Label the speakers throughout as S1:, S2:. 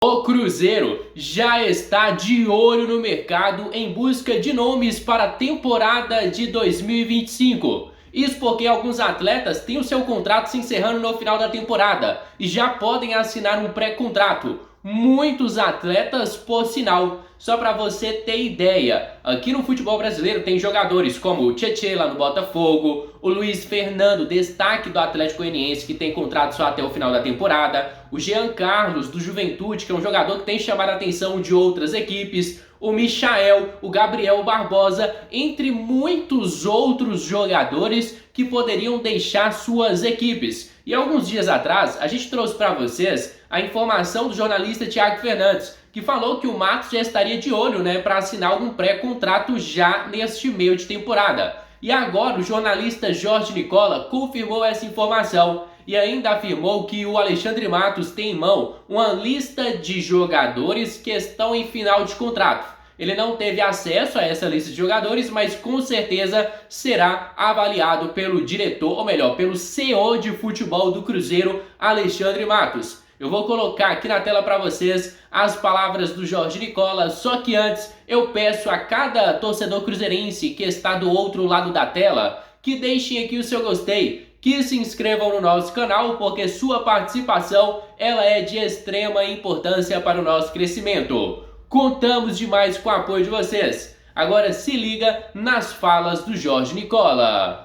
S1: O Cruzeiro já está de olho no mercado em busca de nomes para a temporada de 2025. Isso porque alguns atletas têm o seu contrato se encerrando no final da temporada e já podem assinar um pré-contrato. Muitos atletas, por sinal. Só para você ter ideia, aqui no futebol brasileiro tem jogadores como o Tietê lá no Botafogo, o Luiz Fernando, destaque do Atlético Goianiense, que tem contrato só até o final da temporada, o Jean Carlos do Juventude, que é um jogador que tem chamado a atenção de outras equipes, o Michael, o Gabriel Barbosa, entre muitos outros jogadores que poderiam deixar suas equipes. E alguns dias atrás, a gente trouxe para vocês a informação do jornalista Thiago Fernandes, que falou que o Matos já estaria de olho, para assinar algum pré-contrato já neste meio de temporada. E agora o jornalista Jorge Nicola confirmou essa informação e ainda afirmou que o Alexandre Matos tem em mão uma lista de jogadores que estão em final de contrato. Ele não teve acesso a essa lista de jogadores, mas com certeza será avaliado pelo diretor, ou melhor, pelo CEO de futebol do Cruzeiro, Alexandre Matos. Eu vou colocar aqui na tela para vocês as palavras do Jorge Nicola, só que antes eu peço a cada torcedor cruzeirense que está do outro lado da tela que deixem aqui o seu gostei, que se inscrevam no nosso canal, porque sua participação ela é de extrema importância para o nosso crescimento. Contamos demais com o apoio de vocês. Agora se liga nas falas do Jorge Nicola.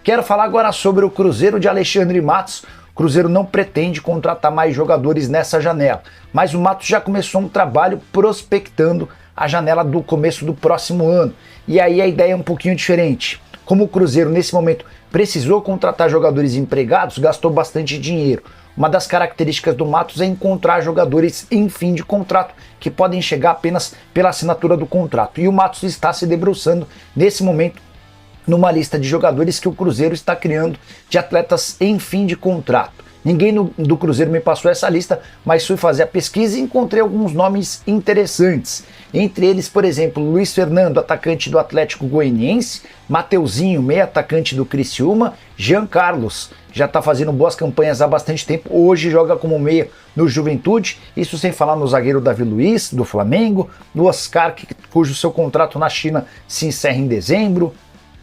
S2: Quero falar agora sobre o Cruzeiro de Alexandre Matos. O Cruzeiro não pretende contratar mais jogadores nessa janela, mas o Matos já começou um trabalho prospectando a janela do começo do próximo ano. E aí a ideia é um pouquinho diferente. Como o Cruzeiro nesse momento precisou contratar jogadores empregados, gastou bastante dinheiro. Uma das características do Matos é encontrar jogadores em fim de contrato, que podem chegar apenas pela assinatura do contrato. E o Matos está se debruçando nesse momento numa lista de jogadores que o Cruzeiro está criando de atletas em fim de contrato. Ninguém do Cruzeiro me passou essa lista, mas fui fazer a pesquisa e encontrei alguns nomes interessantes. Entre eles, por exemplo, Luiz Fernando, atacante do Atlético Goianiense, Mateuzinho, meio atacante do Criciúma, Jean Carlos, já está fazendo boas campanhas há bastante tempo, hoje joga como meia no Juventude, isso sem falar no zagueiro Davi Luiz, do Flamengo, no Oscar, cujo seu contrato na China se encerra em dezembro,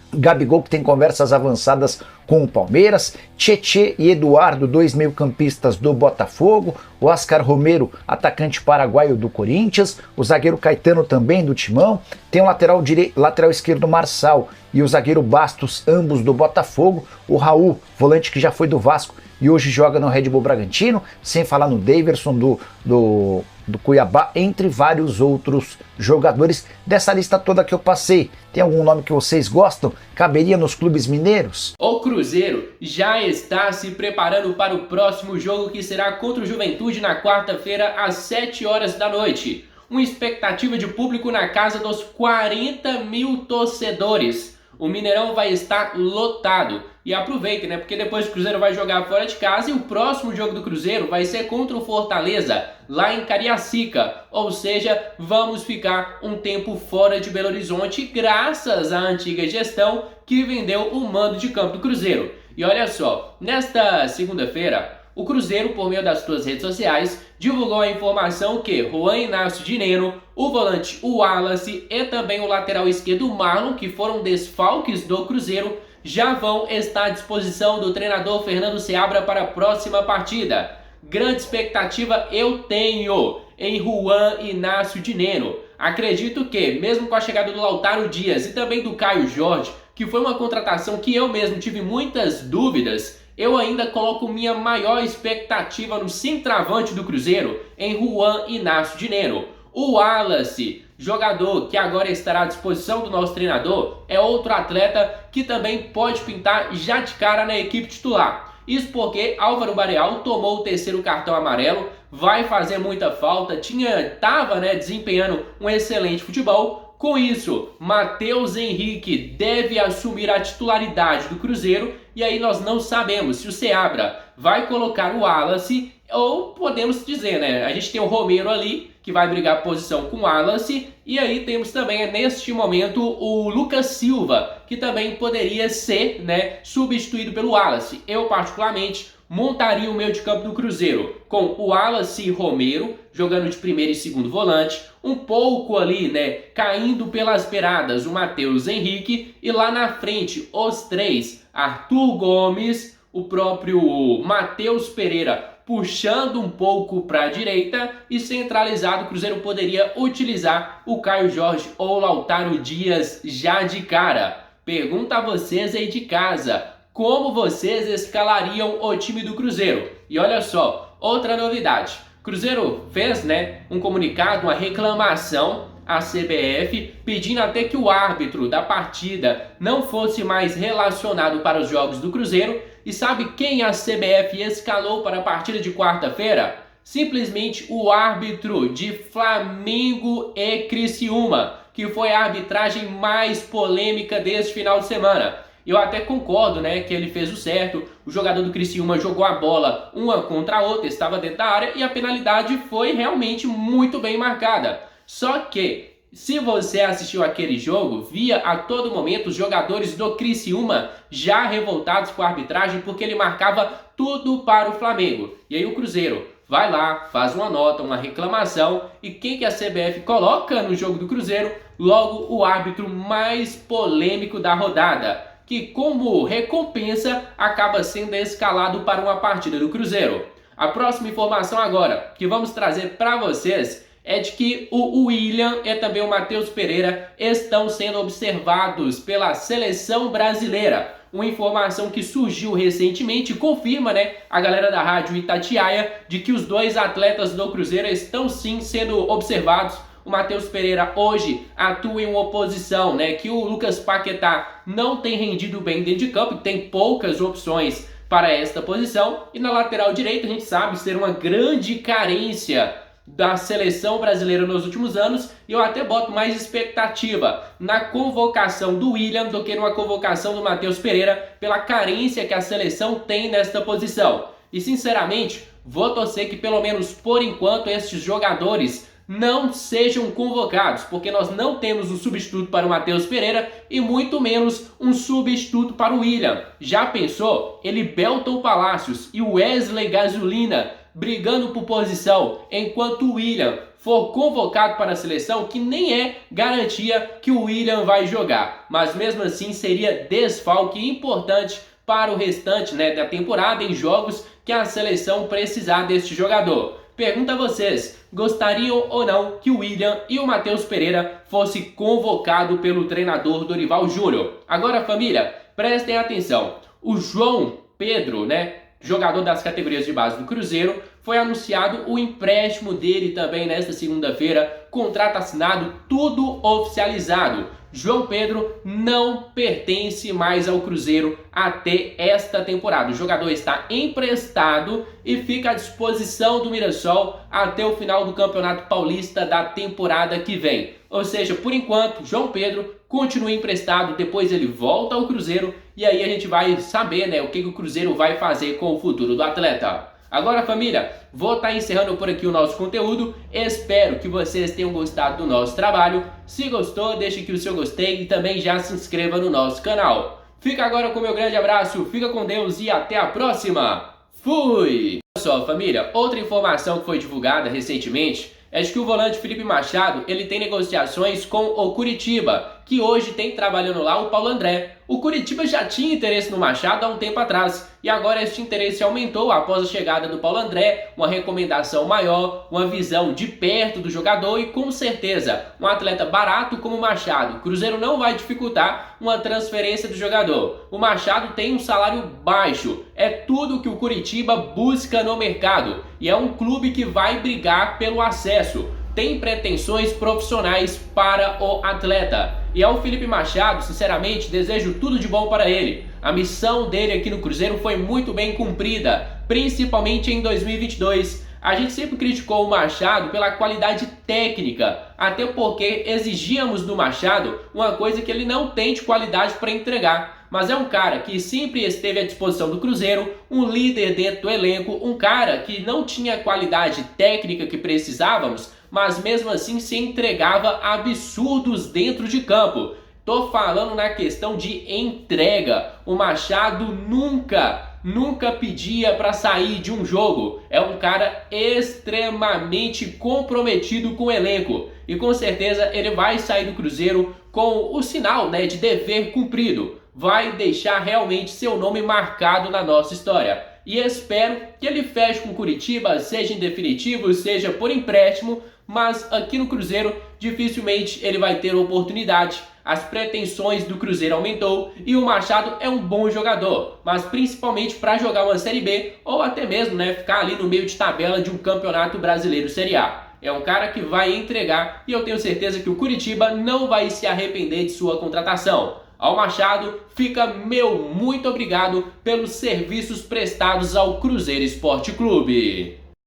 S2: Gabigol, que tem conversas avançadas com o Palmeiras, Tietê e Eduardo, dois meio-campistas do Botafogo, o Oscar Romero, atacante paraguaio do Corinthians, o zagueiro Caetano também do Timão, tem o lateral esquerdo Marçal e o zagueiro Bastos, ambos do Botafogo, o Raul, volante que já foi do Vasco e hoje joga no Red Bull Bragantino, sem falar no Daverson do Cuiabá, entre vários outros jogadores. Dessa lista toda que eu passei, tem algum nome que vocês gostam? Caberia nos clubes mineiros?
S1: O Cruzeiro já está se preparando para o próximo jogo, que será contra o Juventude na quarta-feira às 7 horas da noite. Uma expectativa de público na casa dos 40 mil torcedores. O Mineirão vai estar lotado. E aproveitem, porque depois o Cruzeiro vai jogar fora de casa e o próximo jogo do Cruzeiro vai ser contra o Fortaleza, lá em Cariacica. Ou seja, vamos ficar um tempo fora de Belo Horizonte graças à antiga gestão que vendeu o mando de campo do Cruzeiro. E olha só, nesta segunda-feira, o Cruzeiro, por meio das suas redes sociais, divulgou a informação que Juan Inácio Dineno, o volante Wallace e também o lateral esquerdo Marlon, que foram desfalques do Cruzeiro, já vão estar à disposição do treinador Fernando Seabra para a próxima partida. Grande expectativa eu tenho em Juan Inácio Dineno. Acredito que, mesmo com a chegada do Lautaro Dias e também do Caio Jorge, que foi uma contratação que eu mesmo tive muitas dúvidas, eu ainda coloco minha maior expectativa no centroavante do Cruzeiro, em Juan Inácio Dineno. O Wallace, jogador que agora estará à disposição do nosso treinador, é outro atleta que também pode pintar já de cara na equipe titular. Isso porque Álvaro Bareal tomou o terceiro cartão amarelo, vai fazer muita falta, estava desempenhando um excelente futebol. Com isso, Matheus Henrique deve assumir a titularidade do Cruzeiro e aí nós não sabemos se o Seabra vai colocar o Wallace ou podemos dizer, a gente tem o Romero ali, que vai brigar posição com o Wallace, e aí temos também, neste momento, o Lucas Silva, que também poderia ser substituído pelo Wallace. Eu, particularmente, montaria o meio de campo do Cruzeiro com o Wallace Romero jogando de primeiro e segundo volante, um pouco ali, né, caindo pelas beiradas o Matheus Henrique e lá na frente os três, Arthur Gomes, o próprio Matheus Pereira puxando um pouco para a direita e centralizado o Cruzeiro poderia utilizar o Caio Jorge ou Lautaro Dias já de cara. Pergunta a vocês aí de casa, como vocês escalariam o time do Cruzeiro? E olha só, outra novidade. O Cruzeiro fez, né, um comunicado, uma reclamação à CBF, pedindo até que o árbitro da partida não fosse mais relacionado para os jogos do Cruzeiro. E sabe quem a CBF escalou para a partida de quarta-feira? Simplesmente o árbitro de Flamengo e Criciúma, que foi a arbitragem mais polêmica deste final de semana. Eu até concordo, né, que ele fez o certo. O jogador do Criciúma jogou a bola uma contra a outra, estava dentro da área e a penalidade foi realmente muito bem marcada. Só que, se você assistiu aquele jogo, via a todo momento os jogadores do Criciúma já revoltados com a arbitragem porque ele marcava tudo para o Flamengo. E aí o Cruzeiro vai lá, faz uma nota, uma reclamação, e quem que a CBF coloca no jogo do Cruzeiro? Logo o árbitro mais polêmico da rodada, que como recompensa acaba sendo escalado para uma partida do Cruzeiro. A próxima informação agora que vamos trazer para vocês é de que o William e também o Matheus Pereira estão sendo observados pela seleção brasileira. Uma informação que surgiu recentemente confirma, né, a galera da Rádio Itatiaia de que os dois atletas do Cruzeiro estão sim sendo observados. O Matheus Pereira hoje atua em uma oposição, né, que o Lucas Paquetá não tem rendido bem dentro de campo, tem poucas opções para esta posição. E na lateral direita a gente sabe ser uma grande carência da seleção brasileira nos últimos anos, e eu até boto mais expectativa na convocação do William do que numa convocação do Matheus Pereira, pela carência que a seleção tem nesta posição. E sinceramente, vou torcer que pelo menos por enquanto estes jogadores não sejam convocados, porque nós não temos um substituto para o Matheus Pereira e muito menos um substituto para o William. Já pensou? Belton Palacios e Wesley Gasolina brigando por posição, enquanto o William for convocado para a seleção, que nem é garantia que o William vai jogar, mas mesmo assim seria desfalque importante para o restante, né, da temporada em jogos que a seleção precisar deste jogador. Pergunto a vocês, gostariam ou não que o William e o Matheus Pereira fossem convocados pelo treinador Dorival Júnior? Agora, família, prestem atenção. O João Pedro, né, jogador das categorias de base do Cruzeiro, foi anunciado o empréstimo dele também nesta segunda-feira, contrato assinado, tudo oficializado. João Pedro não pertence mais ao Cruzeiro até esta temporada. O jogador está emprestado e fica à disposição do Mirassol até o final do Campeonato Paulista da temporada que vem. Ou seja, por enquanto, João Pedro continua emprestado, depois ele volta ao Cruzeiro e aí a gente vai saber, né, o que o Cruzeiro vai fazer com o futuro do atleta. Agora, família, vou estar encerrando por aqui o nosso conteúdo. Espero que vocês tenham gostado do nosso trabalho. Se gostou, deixe aqui o seu gostei e também já se inscreva no nosso canal. Fica agora com o meu grande abraço, fica com Deus e até a próxima. Fui! Olha só, família, outra informação que foi divulgada recentemente é de que o volante Felipe Machado ele tem negociações com o Curitiba, que hoje tem trabalhando lá o Paulo André. O Curitiba já tinha interesse no Machado há um tempo atrás e agora este interesse aumentou após a chegada do Paulo André, uma recomendação maior, uma visão de perto do jogador e com certeza um atleta barato como o Machado. O Cruzeiro não vai dificultar uma transferência do jogador. O Machado tem um salário baixo, é tudo que o Curitiba busca no mercado e é um clube que vai brigar pelo acesso. Tem pretensões profissionais para o atleta. E ao Felipe Machado, sinceramente, desejo tudo de bom para ele. A missão dele aqui no Cruzeiro foi muito bem cumprida, principalmente em 2022. A gente sempre criticou o Machado pela qualidade técnica, até porque exigíamos do Machado uma coisa que ele não tem de qualidade para entregar. Mas é um cara que sempre esteve à disposição do Cruzeiro, um líder dentro do elenco, um cara que não tinha a qualidade técnica que precisávamos, mas mesmo assim se entregava absurdos dentro de campo. Tô falando na questão de entrega. O Machado nunca nunca pedia para sair de um jogo. É um cara extremamente comprometido com o elenco e com certeza ele vai sair do Cruzeiro com o sinal, né, de dever cumprido. Vai deixar realmente seu nome marcado na nossa história. E espero que ele feche com o Curitiba, seja em definitivo, seja por empréstimo, mas aqui no Cruzeiro dificilmente ele vai ter oportunidade. As pretensões do Cruzeiro aumentou e o Machado é um bom jogador, mas principalmente para jogar uma Série B ou até mesmo, né, ficar ali no meio de tabela de um Campeonato Brasileiro Série A. É um cara que vai entregar e eu tenho certeza que o Curitiba não vai se arrepender de sua contratação. Ao Machado, fica meu muito obrigado pelos serviços prestados ao Cruzeiro Esporte Clube.